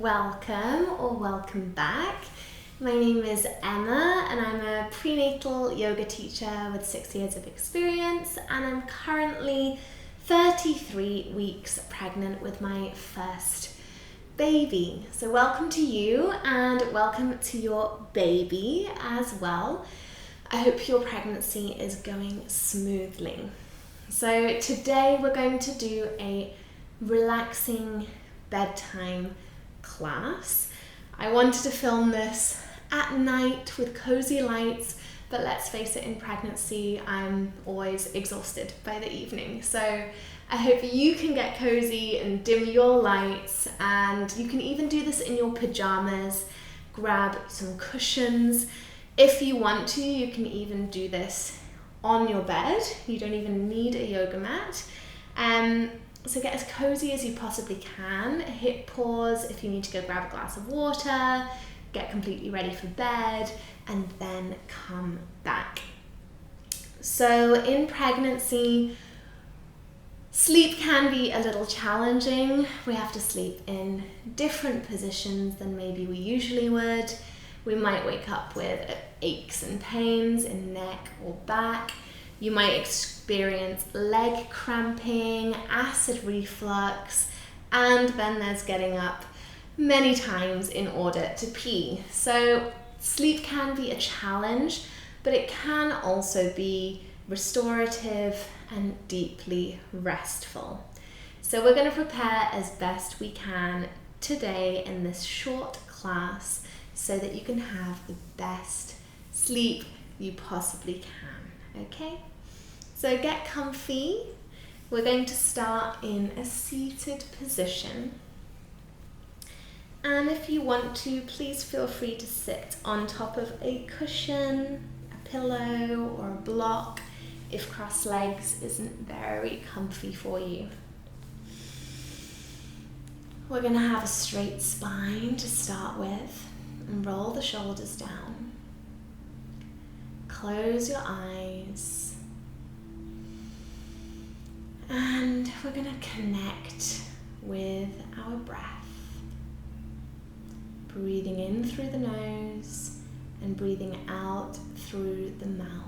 welcome or welcome back. My name is Emma and I'm a prenatal yoga teacher with 6 years of experience, and I'm currently 33 weeks pregnant with my first baby. So welcome to you and welcome to your baby as well. I hope your pregnancy is going smoothly. So today we're going to do a relaxing bedtime class. I wanted to film this at night with cozy lights, but let's face it, in pregnancy I'm always exhausted by the evening. So I hope you can get cozy and dim your lights, and you can even do this in your pyjamas. Grab some cushions. If you want to, you can even do this on your bed. You don't even need a yoga mat. So get as cozy as you possibly can. Hit pause if you need to go grab a glass of water, get completely ready for bed, and then come back. So in pregnancy, sleep can be a little challenging. We have to sleep in different positions than maybe we usually would. We might wake up with aches and pains in neck or back. You might experience leg cramping, acid reflux, and then there's getting up many times in order to pee. So sleep can be a challenge, but it can also be restorative and deeply restful. So we're going to prepare as best we can today in this short class so that you can have the best sleep you possibly can, okay? So get comfy. We're going to start in a seated position. And if you want to, please feel free to sit on top of a cushion, a pillow, or a block if crossed legs isn't very comfy for you. We're going to have a straight spine to start with, and roll the shoulders down. Close your eyes. And we're going to connect with our breath. Breathing in through the nose and breathing out through the mouth.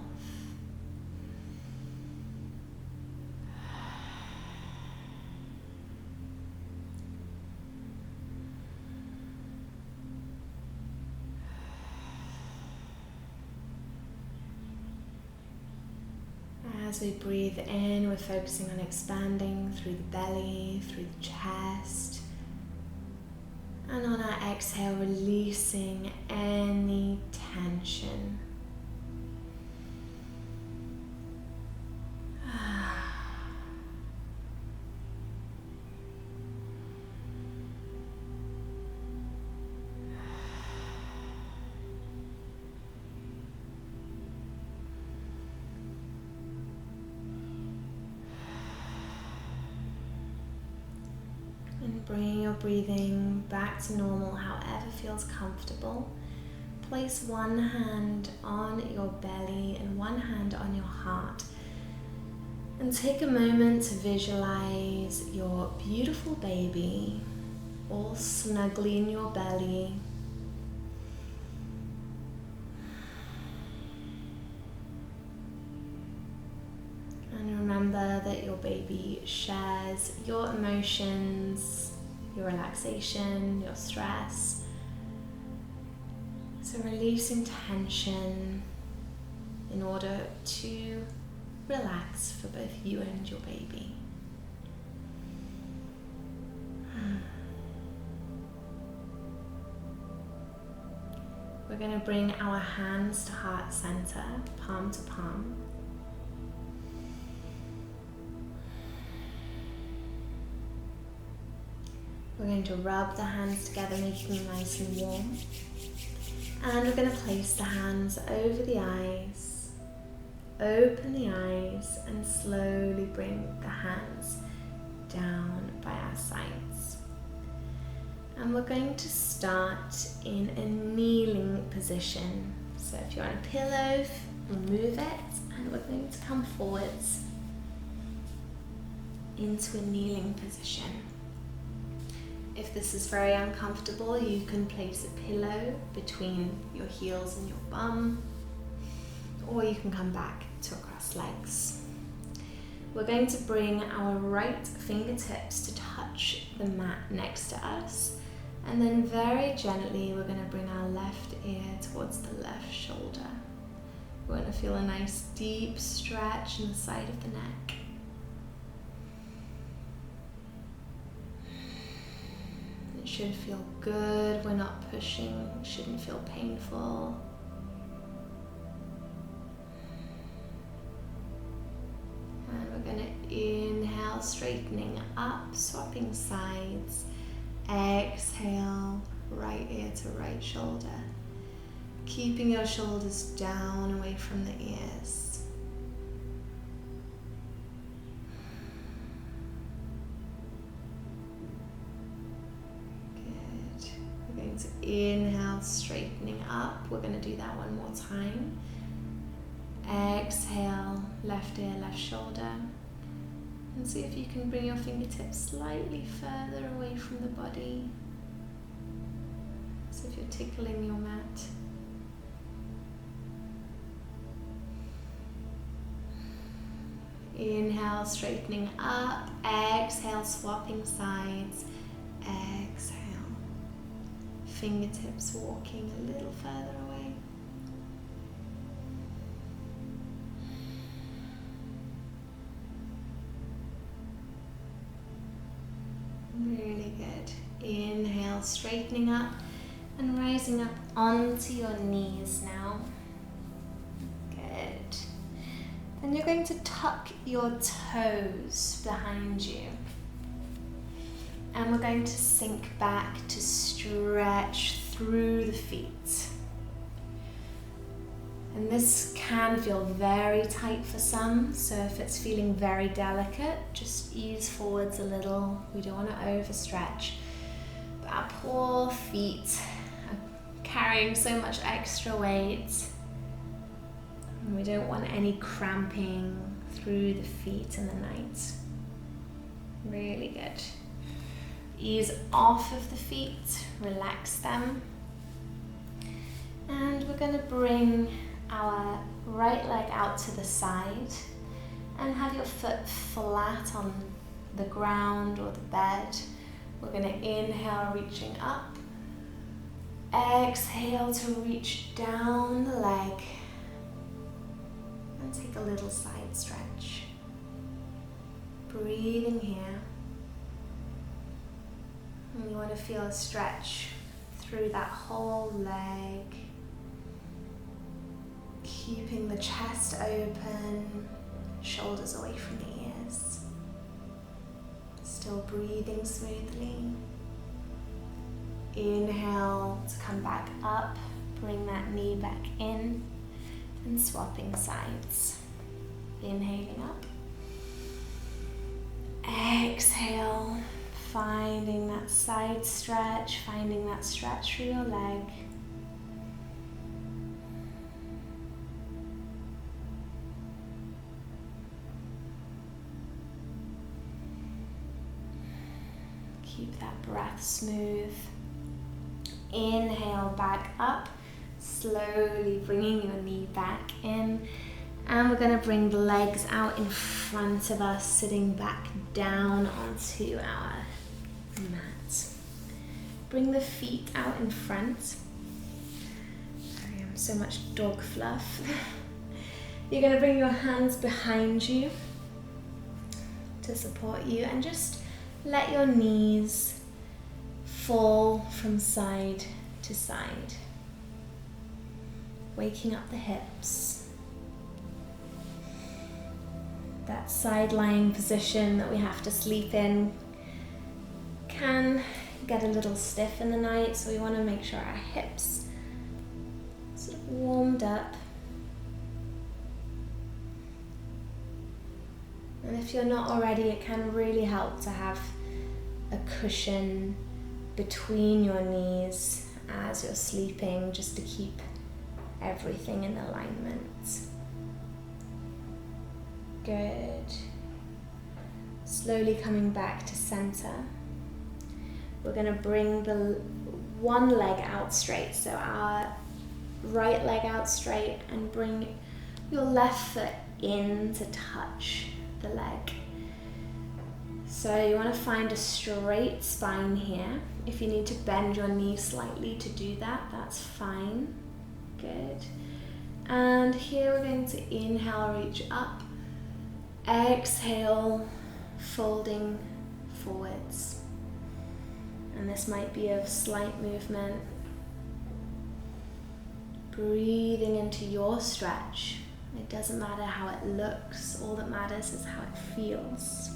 As we breathe in, we're focusing on expanding through the belly, through the chest. And on our exhale, releasing any tension. And bring your breathing back to normal, however feels comfortable. Place one hand on your belly and one hand on your heart. And take a moment to visualize your beautiful baby all snugly in your belly. And remember that your baby shares your emotions, your relaxation, your stress. So releasing tension in order to relax for both you and your baby. We're going to bring our hands to heart center, palm to palm. We're going to rub the hands together, making them nice and warm. And we're going to place the hands over the eyes. Open the eyes and slowly bring the hands down by our sides. And we're going to start in a kneeling position. So if you're on a pillow, remove it, and we're going to come forwards into a kneeling position. If this is very uncomfortable, you can place a pillow between your heels and your bum, or you can come back to cross legs. We're going to bring our right fingertips to touch the mat next to us, and then very gently we're going to bring our left ear towards the left shoulder. We're going to feel a nice deep stretch in the side of the neck. It should feel good. We're not pushing. It shouldn't feel painful. And we're going to inhale, straightening up, swapping sides. Exhale, right ear to right shoulder. Keeping your shoulders down, away from the ears. Good. We're going to inhale, straightening up. We're going to do that one more time. Exhale, left ear, left shoulder. And see if you can bring your fingertips slightly further away from the body. So if you're tickling your mat. Inhale, straightening up. Exhale, swapping sides. Exhale. Fingertips walking a little further away. Really good. Inhale, straightening up and rising up onto your knees now. Good. Then you're going to tuck your toes behind you. And we're going to sink back to stretch through the feet. And this can feel very tight for some, so if it's feeling very delicate, just ease forwards a little. We don't want to overstretch. But our poor feet are carrying so much extra weight. And we don't want any cramping through the feet in the night. Really good. Ease off of the feet, relax them. And we're going to bring our right leg out to the side and have your foot flat on the ground or the bed. We're going to inhale, reaching up. Exhale to reach down the leg and take a little side stretch. Breathing here. And you want to feel a stretch through that whole leg. Keeping the chest open, shoulders away from the ears. Still breathing smoothly. Inhale to come back up, bring that knee back in, and swapping sides. Inhaling up. Exhale, finding that side stretch, finding that stretch through your leg. Keep that breath smooth. Inhale back up, slowly bringing your knee back in. And we're going to bring the legs out in front of us, sitting back down onto our mat. Bring the feet out in front. Sorry, I'm so much dog fluff. You're going to bring your hands behind you to support you and just let your knees fall from side to side, waking up the hips. That side lying position that we have to sleep in can get a little stiff in the night, so we want to make sure our hips sort of warmed up. And if you're not already, it can really help to have a cushion between your knees as you're sleeping, just to keep everything in alignment. Good. Slowly coming back to center. we're going to bring the one leg out straight. So our right leg out straight, and bring your left foot in to touch the leg. So you want to find a straight spine here. If you need to bend your knee slightly to do that, that's fine. Good. And here we're going to inhale, reach up. Exhale, folding forwards. And this might be a slight movement. Breathing into your stretch. It doesn't matter how it looks, all that matters is how it feels.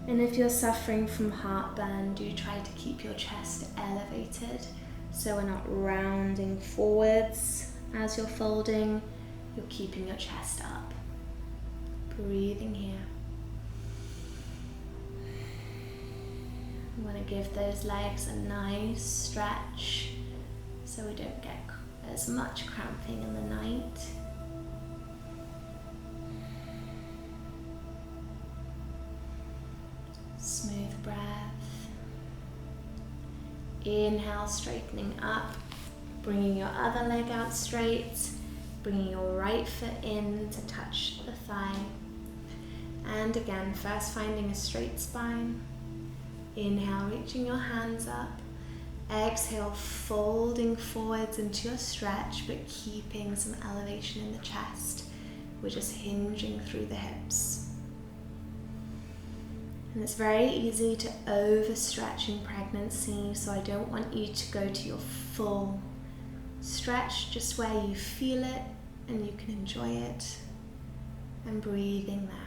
And if you're suffering from heartburn, do try to keep your chest elevated so we're not rounding forwards as you're folding, you're keeping your chest up. Breathing here. You want to give those legs a nice stretch so we don't get as much cramping in the night. Smooth breath. Inhale, straightening up, bringing your other leg out straight, bringing your right foot in to touch the thigh. And again, first finding a straight spine. Inhale, reaching your hands up. Exhale, folding forwards into your stretch, but keeping some elevation in the chest. We're just hinging through the hips. And it's very easy to overstretch in pregnancy, so I don't want you to go to your full stretch, just where you feel it and you can enjoy it, and breathing there.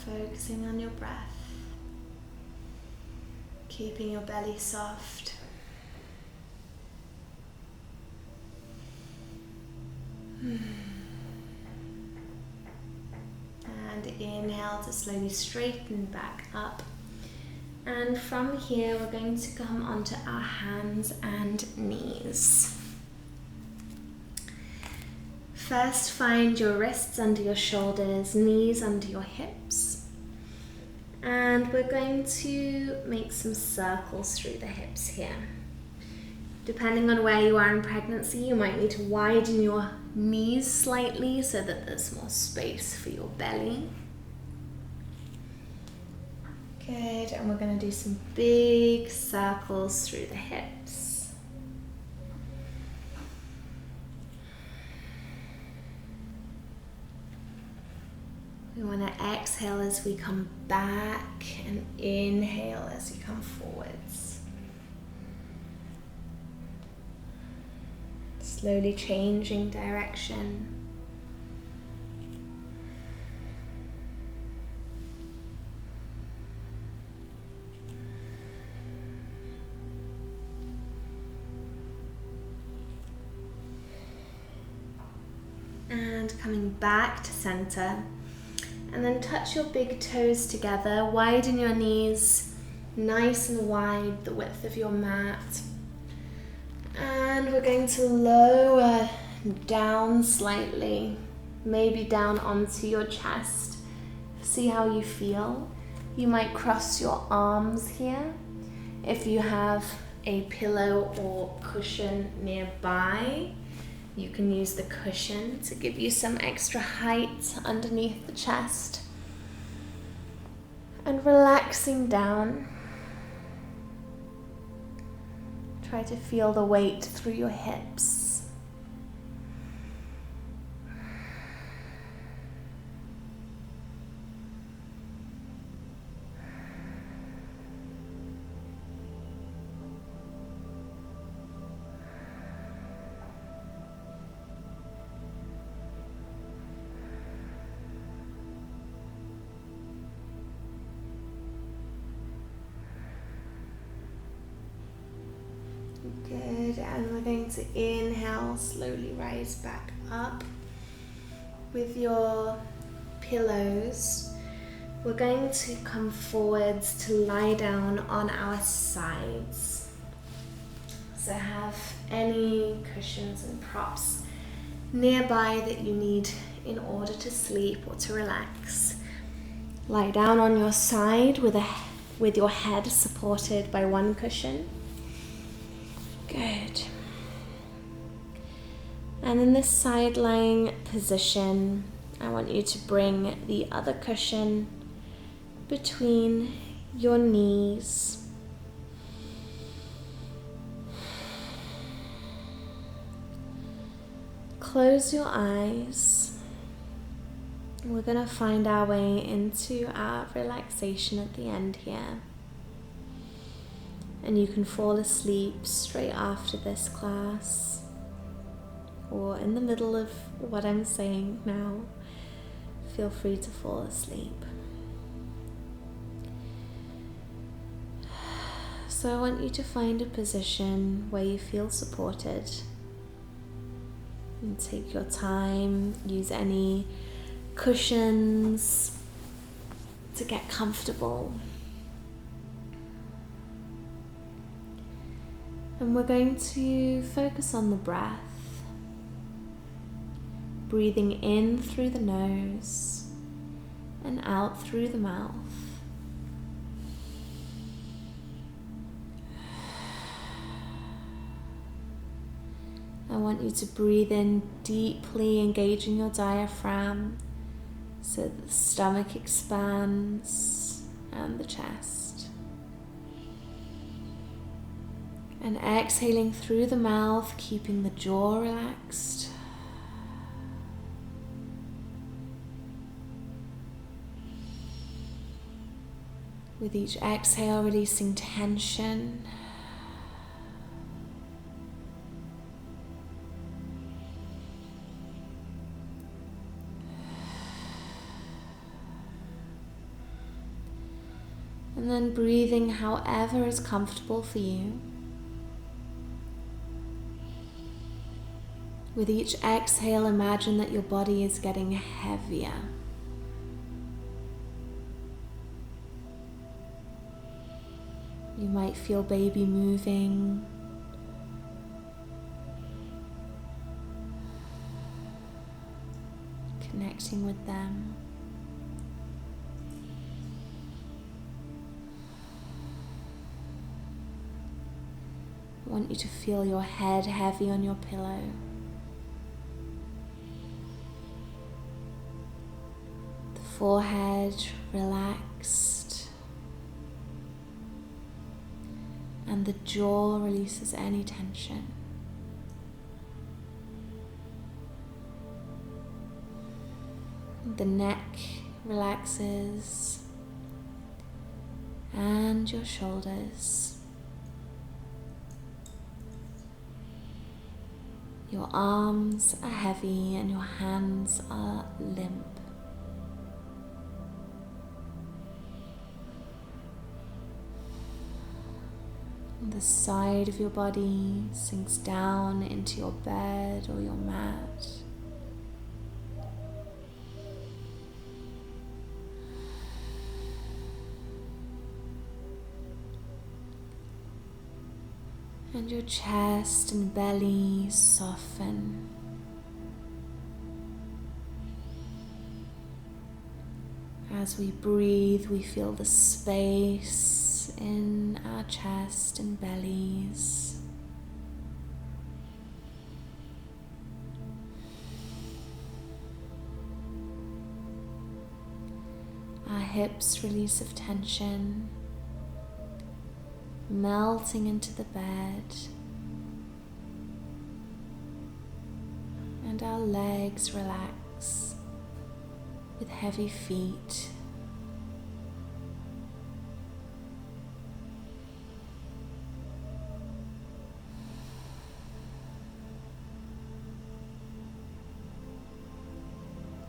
Focusing on your breath. Keeping your belly soft. And inhale to slowly straighten back up. And from here we're going to come onto our hands and knees. First, find your wrists under your shoulders, knees under your hips. And we're going to make some circles through the hips here. Depending on where you are in pregnancy, you might need to widen your knees slightly so that there's more space for your belly. Good, and we're going to do some big circles through the hips. We want to exhale as we come back and inhale as you come forwards. Slowly changing direction. And coming back to center. And then touch your big toes together, widen your knees, nice and wide, the width of your mat. And we're going to lower down slightly, maybe down onto your chest. See how you feel. You might cross your arms here. If you have a pillow or cushion nearby, you can use the cushion to give you some extra height underneath the chest. And relaxing down. Try to feel the weight through your hips. Good, and we're going to inhale, slowly rise back up with your pillows. we're going to come forwards to lie down on our sides. So have any cushions and props nearby that you need in order to sleep or to relax. Lie down on your side with your head supported by one cushion. Good. And in this side lying position, I want you to bring the other cushion between your knees. Close your eyes. We're going to find our way into our relaxation at the end here. And you can fall asleep straight after this class, or in the middle of what I'm saying now. Feel free to fall asleep. So I want you to find a position where you feel supported. And take your time, use any cushions to get comfortable. And we're going to focus on the breath. Breathing in through the nose and out through the mouth. I want you to breathe in deeply, engaging your diaphragm so that the stomach expands and the chest. And exhaling through the mouth, keeping the jaw relaxed. With each exhale, releasing tension. And then breathing however is comfortable for you. With each exhale, imagine that your body is getting heavier. You might feel baby moving. Connecting with them. I want you to feel your head heavy on your pillow. The forehead relaxed. And the jaw releases any tension. The neck relaxes. And your shoulders. Your arms are heavy and your hands are limp. The side of your body sinks down into your bed or your mat. And your chest and belly soften. As we breathe, we feel the space in our chest and bellies. Our hips release of tension. Melting into the bed, and our legs relax with heavy feet.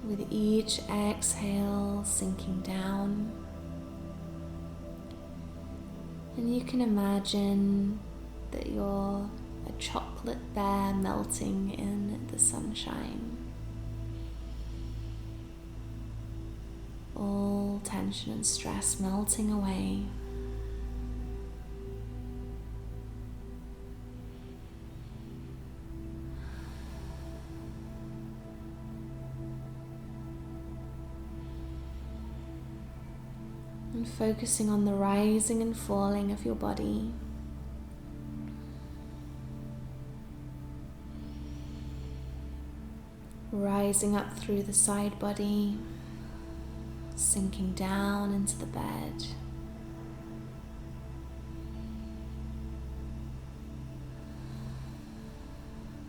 With each exhale sinking down. And you can imagine that you're a chocolate bear melting in the sunshine. all tension and stress melting away. And focusing on the rising and falling of your body. Rising up through the side body, sinking down into the bed.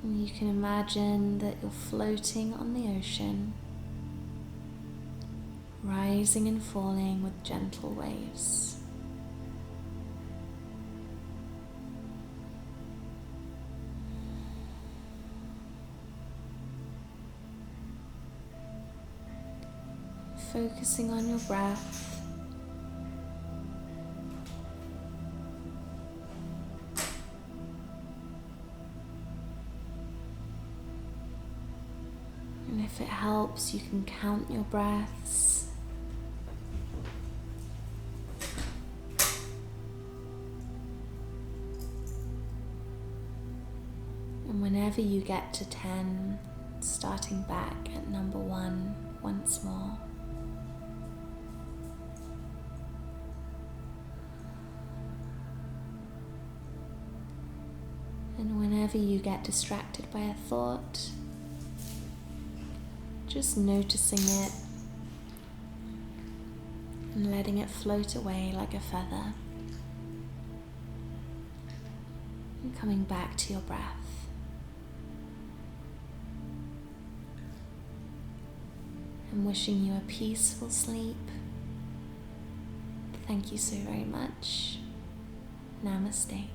And you can imagine that you're floating on the ocean, rising and falling with gentle waves. Focusing on your breath. And if it helps, you can count your breaths. And whenever you get to 10, starting back at number 1 once more. And whenever you get distracted by a thought, just noticing it and letting it float away like a feather. And coming back to your breath. And wishing you a peaceful sleep. Thank you so very much. Namaste.